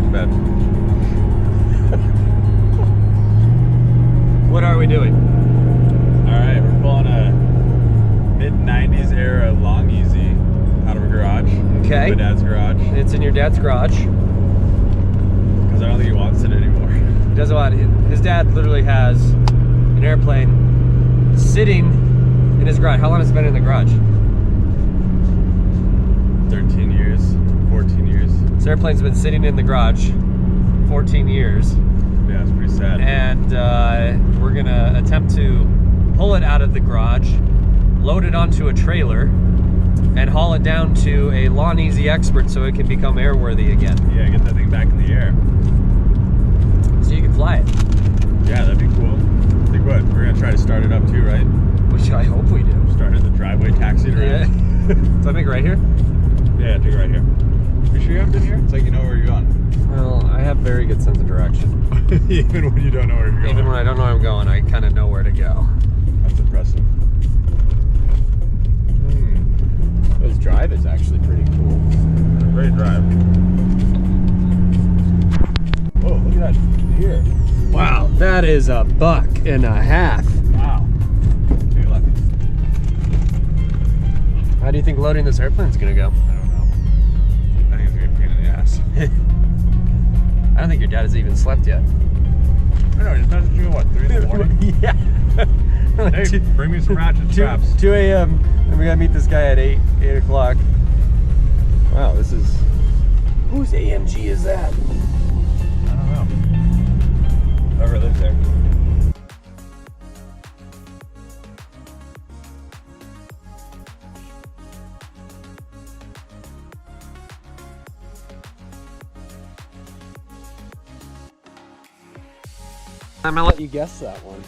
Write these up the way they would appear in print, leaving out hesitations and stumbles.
to bed. What are we doing? Alright, we're pulling a mid-90s era Long Easy out of a garage. Okay. My dad's garage. It's in your dad's garage. Because I don't think he wants it anymore. He doesn't want it. His dad literally has an airplane sitting in his garage. How long has it been in the garage? 13 years, 14 years. This airplane's been sitting in the garage 14 years. Yeah, it's pretty sad. And we're gonna attempt to pull it out of the garage, load it onto a trailer, and haul it down to a Lawn Easy expert so it can become airworthy again. Yeah, get that thing back in the air. So you can fly it. Yeah, that'd be cool. I think what? We're gonna try to start it up too, right? Which I hope we do. Start at the driveway, taxi it around. Yeah. So I think right here? Yeah, take it right here. You sure you haven't been here? It's like you know where you're going. Well, I have very good sense of direction. Even when you don't know where you're going. Even when I don't know where I'm going, I kind of know where to go. That's impressive. This drive is actually pretty cool. Great drive. Oh, look at that here. Wow, that is a $1.50. Wow. Too lucky. How do you think loading this airplane is gonna go? I don't know. I think it's gonna be a pain in the ass. I don't think your dad has even slept yet. I know, he's messaging you at what, 3 in the morning? Yeah. Hey, bring me some ratchet straps. 2 a.m. and we gotta meet this guy at 8 o'clock. Wow, this is... Whose AMG is that? I don't know. Whoever lives there. I'm gonna let you guess that one.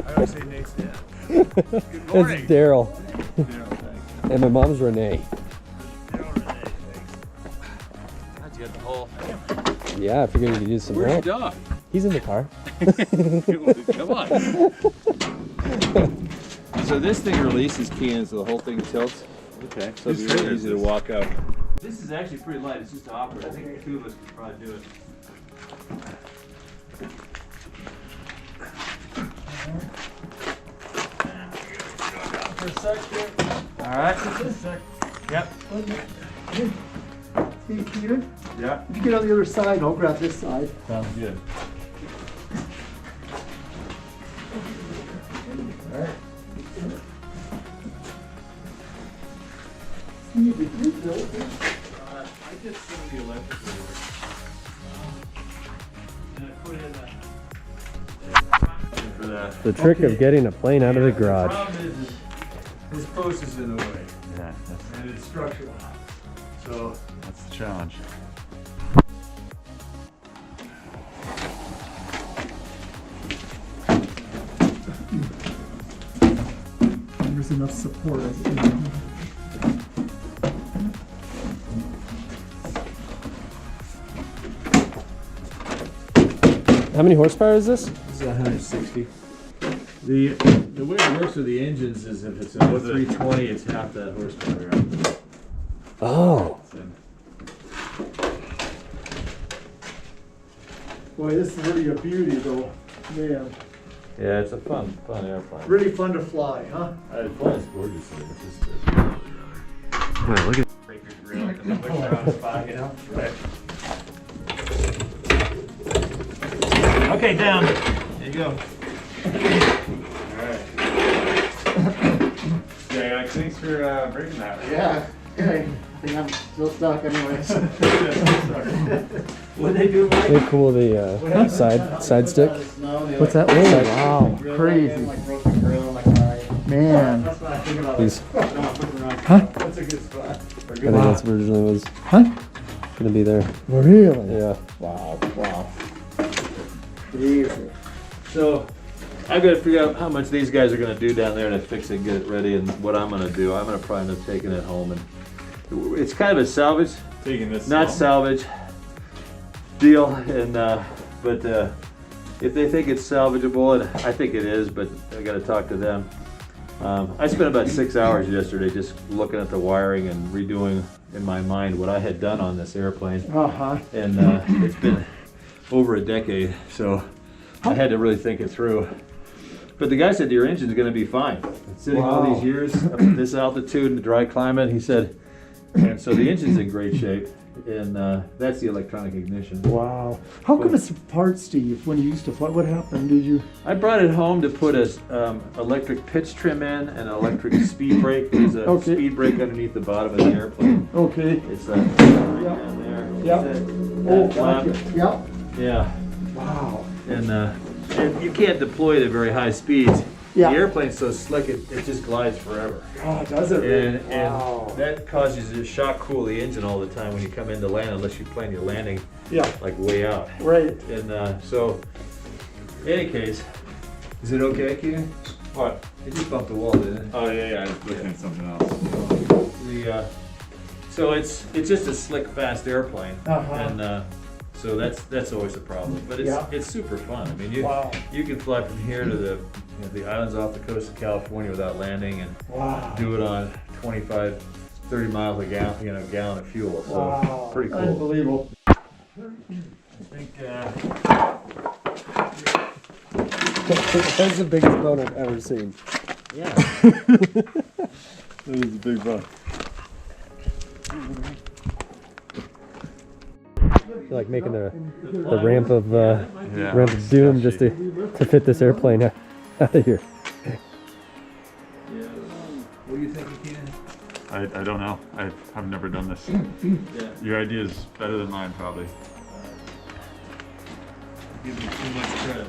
I always say Nate's dad. Good morning. It's Daryl. Daryl, thanks. And my mom's Renee. Daryl, Renee, thanks. That's good. The whole... Yeah, I figured you could use some Where's help. your dog? He's in the car. Come on. So this thing releases cans, so the whole thing tilts. Okay. So it'd be really easy to walk out. This is actually pretty light. It's just to operate. I think the two of us could probably do it. For a sec here. All right. Yep. Hey, Peter, Yeah, if you get on the other side, I'll grab this side. sounds good. Steve, did you build this? I did some of the electrical work. And I put in for that. The trick of getting a plane out of the garage. The problem is his post is in the way. Yeah, And it's structural. So that's the challenge. There's enough support. How many horsepower is this? This is 160. The way it works with the engines is if it's a 320, it's half that horsepower. Oh. Boy, this is really a beauty, though. Man, Yeah, it's a fun airplane. really fun to fly, huh? It flies gorgeously. It's just Wow, look at breaker's real, because I'm pushing around the spot, you know? right. Okay, down. There you go. Alright. Yeah, thanks for breaking that. Yeah. Okay. I think I'm still stuck anyways. What they do, Mike? They're cool, the side stick. What's that? Oh, wow. Crazy. Man. These, Huh? That's a good spot. I think that's originally was Huh? gonna be there. Really? Yeah. Wow. Wow. Easy. So I've got to figure out how much these guys are going to do down there to fix it, get it ready, and what I'm going to do. I'm going to probably end up taking it home, and it's kind of a salvage, Taking this not home. salvage deal. And but if they think it's salvageable, and I think it is, but I got to talk to them. I spent about 6 hours yesterday just looking at the wiring and redoing in my mind what I had done on this airplane, Uh-huh. and it's been over a decade, so I had to really think it through. But the guy said your engine's going to be fine. It's sitting all these years up at this altitude in the dry climate, he said, and so the engine's in great shape, and that's the electronic ignition. Wow. How come it's apart, Steve, when you used to fly? What happened? Did you? I brought it home to put a electric pitch trim in and an electric speed brake. There's a Okay. speed brake underneath the bottom of the airplane. Okay. It's right down there. Yep. That flap. Yep. Yeah. Wow. And you can't deploy it at very high speeds. Yeah. The airplane's so slick it just glides forever. Oh, does it really? And Wow. that causes you to shock cool the engine all the time when you come in to land, unless you plan your landing Yeah. like way out. Right. And so, in any case, is it okay, Keaton? What? It just bumped the wall, didn't it? Oh yeah, I was looking at something else. So it's just a slick, fast airplane, Uh-huh. and so that's always a problem. But it's super fun. I mean, you can fly from here to the islands off the coast of California without landing, and Wow. do it on 25, 30 miles a gallon of fuel. So Wow. pretty cool. Unbelievable. I think. That's the biggest boat I've ever seen. Yeah. That was a big buck. You're like making the ramp of doom just to fit this airplane out of here. What do you think, Keaton? I don't know. I've never done this. Your idea is better than mine, probably. Give me too much credit.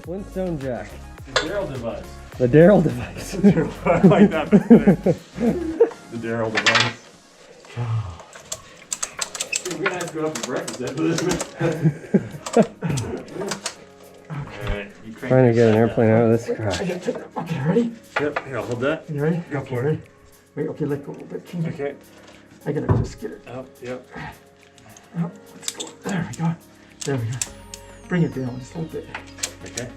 Flintstone Jack. The Daryl device. The Daryl device. I like that better. The Daryl device. We're gonna have to go up for breakfast after this. Alright, you crank Trying to get an this airplane down. out of this crash. Okay, ready? Yep, here, I'll hold that. You ready? Go for it. Wait, okay, let go a little bit. King. Okay. I gotta just get it. Up, yep. Up. Let's go. There we go. There we go. Bring it down just a little bit. Okay.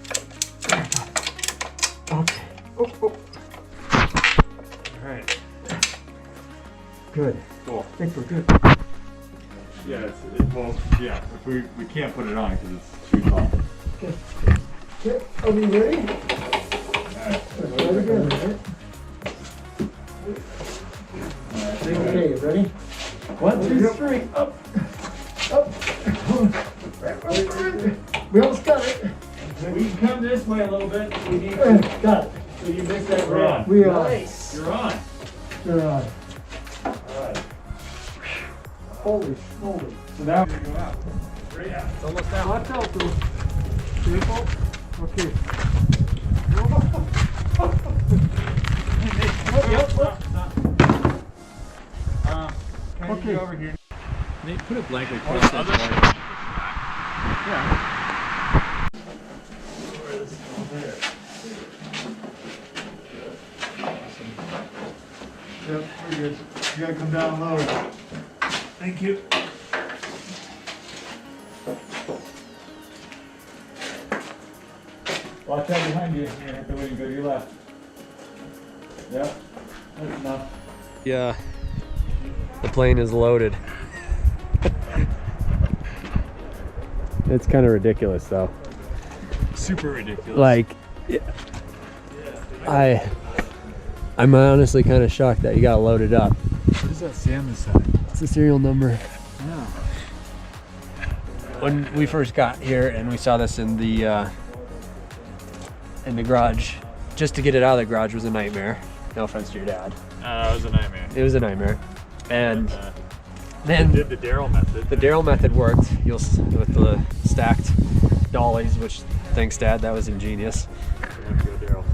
There we go. Okay. Oh, oh. Alright. Good. Cool. I think we're good. Yeah, well, yeah. If we can't put it on because it's too tall. Okay. Okay. Are we ready? Alright. Ready again, right? Okay, ready? 1, 2, 3. Up. Up. We almost got it. We can come this way a little bit. We need Got it. so you missed that run. We are. You're on. We're on. Alright. Holy moly. So now. It's almost out. Watch out, though. Careful. Okay. Can Okay. you go over here? They put it blankly across that wire. Yep, we're good. You gotta come down low. Thank you. Watch out behind you. You're gonna have to wait and go to your left. Yep. That's enough. Yeah. The plane is loaded. It's kind of ridiculous though. Super ridiculous. Like, I'm honestly kind of shocked that you got loaded up. What does that say on the side? It's the serial number. No. When we first got here and we saw this in the garage, just to get it out of the garage was a nightmare. No offense to your dad. It was a nightmare. It was a nightmare. And Then Did the Daryl method. the Daryl method worked. With the stacked dollies, which thanks Dad, that was ingenious.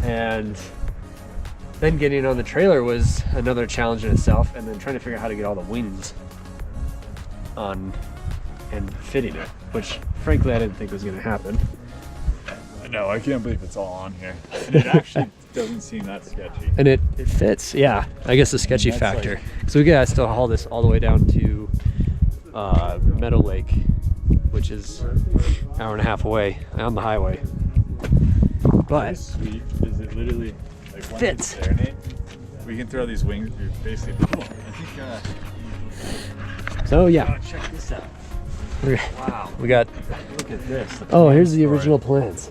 And then getting on the trailer was another challenge in itself, and then trying to figure out how to get all the wings on and fitting it, which frankly I didn't think was going to happen. No, I can't believe it's all on here. And it actually doesn't seem that sketchy. And it fits, yeah. I guess the sketchy That's factor. like- So we gotta still haul this all the way down to Meadow Lake, which is an hour and a half away on the highway. But Sweet. Is it literally like once Fits. it's there, Nate? We can throw these wings. You're basically. I think. so yeah, Oh, check this out. wow. We got. Look at this. Oh, here's the For it. original plans.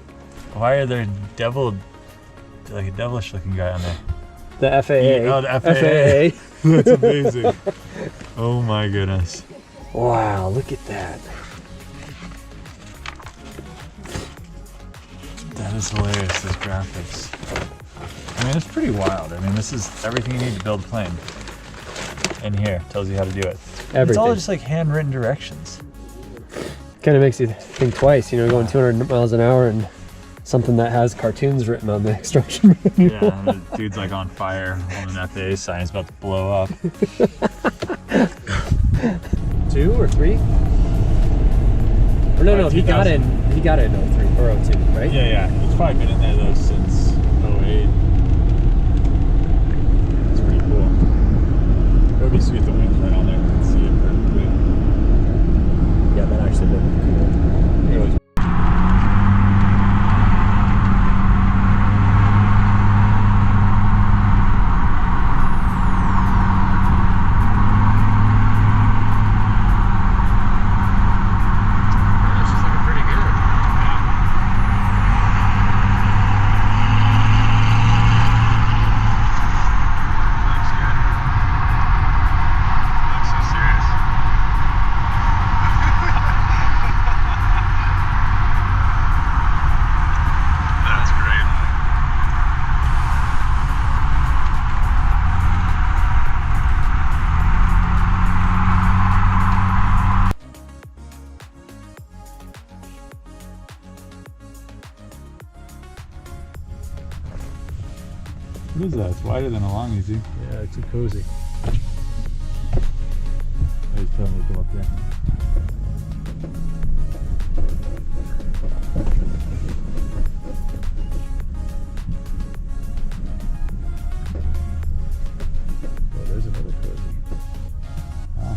Why are there like a devilish looking guy on there? The FAA. Oh, the FAA. That's amazing. Oh my goodness. Wow, look at that. That is hilarious, those graphics. I mean, it's pretty wild. I mean, this is everything you need to build a plane. And here, tells you how to do it. It's all Everything. just like handwritten directions. Kind of makes you think twice, you know, going 200 miles an hour and something that has cartoons written on the instruction manual. Yeah, and the dude's like on fire, holding an FAA sign, he's about to blow up. 2 or 3? Or no, he got in 03 or 02, right? Yeah, he's probably been in there though since 08. It's pretty cool. It would be sweet the wings right on there, you can see it perfectly. Yeah, that actually would be cool. It was She's looking pretty good. Looks good. Looks so serious. That's great. What is that? It's wider than a long easy. Yeah, too cozy. I just tell them to go up there. Oh, there's another cozy. Ah.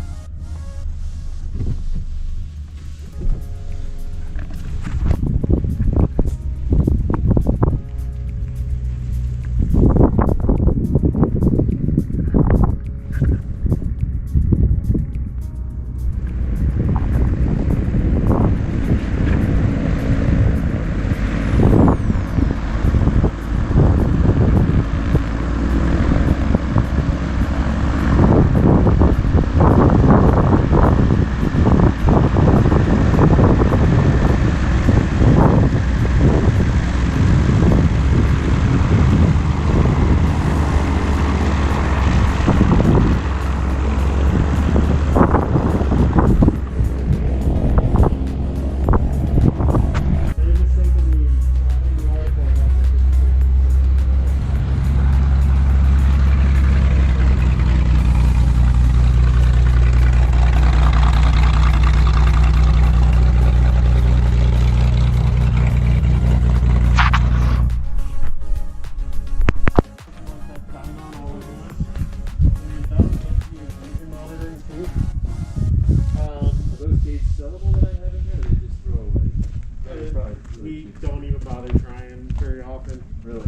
We don't even bother trying very often. Really?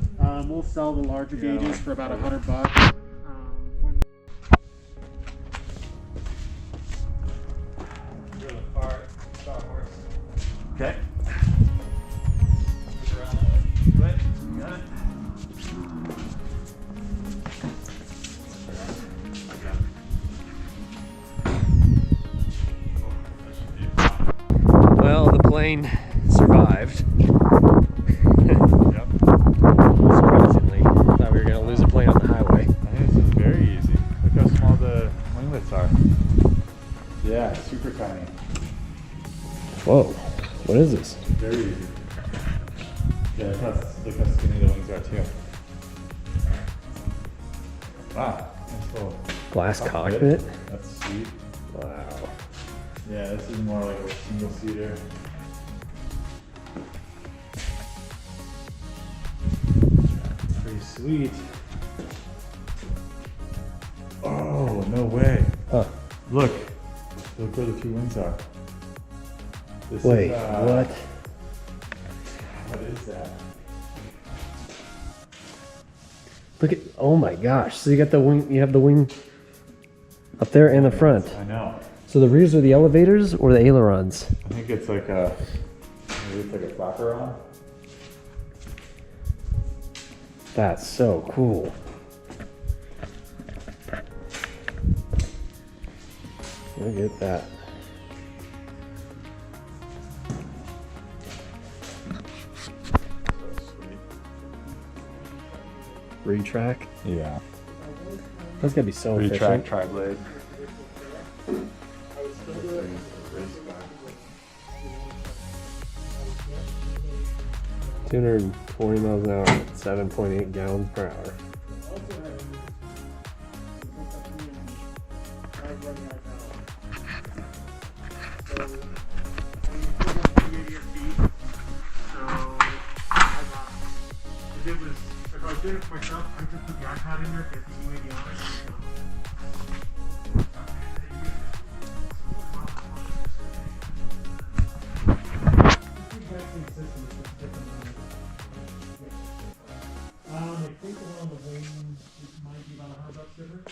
We'll sell the larger Yeah. gauges for about $100. Okay. Well, the plane survived. Yep. Surprisingly. Thought we were going to lose a plane on the highway. I think this is very easy. Look how small the winglets are. Whoa, what is this? Very easy. Yeah, look how skinny the wings are too. Wow, that's cool. Glass cockpit? That's sweet. Wow. Yeah, this is more like a single seater. Pretty sweet. Oh, no way. Huh. Look where the two wings are. This Wait, is, what? What is that? Look at, oh my gosh. So you got the wing, you have the wing up there and the front. I know. So the rears are the elevators or the ailerons? I think it's like maybe it's like a flapper on. That's so cool. Look at that. Retrack? Yeah. That's gotta be so efficient. tri-blade. 220 miles an hour, 7.8 gallons per hour. If I did it myself, I just put the iPad in there, get the UAV on it. I think the one on the wing might be about $100 different.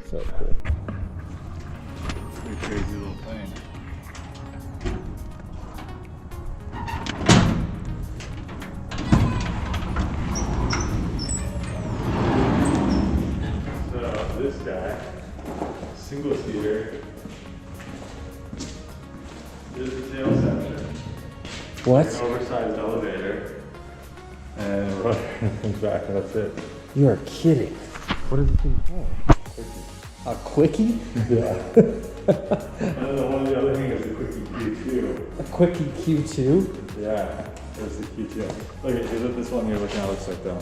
So cool. Pretty crazy little plane. So this guy, single seater. This is the tail section. What? An oversized elevator. And rudder comes back and that's it. You are kidding. What is the thing called? A quickie? Yeah. And then one of the other thing is the Quickie Q2. A quickie Q2? Yeah, there's the Q2. Look at this one you're looking at looks like though.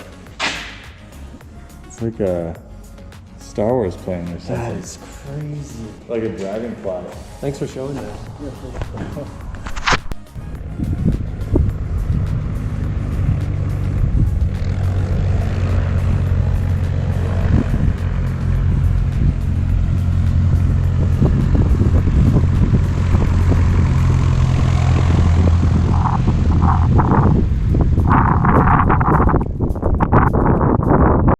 It's like a Star Wars plane or something. That is crazy. Like a dragonfly. Thanks for showing that.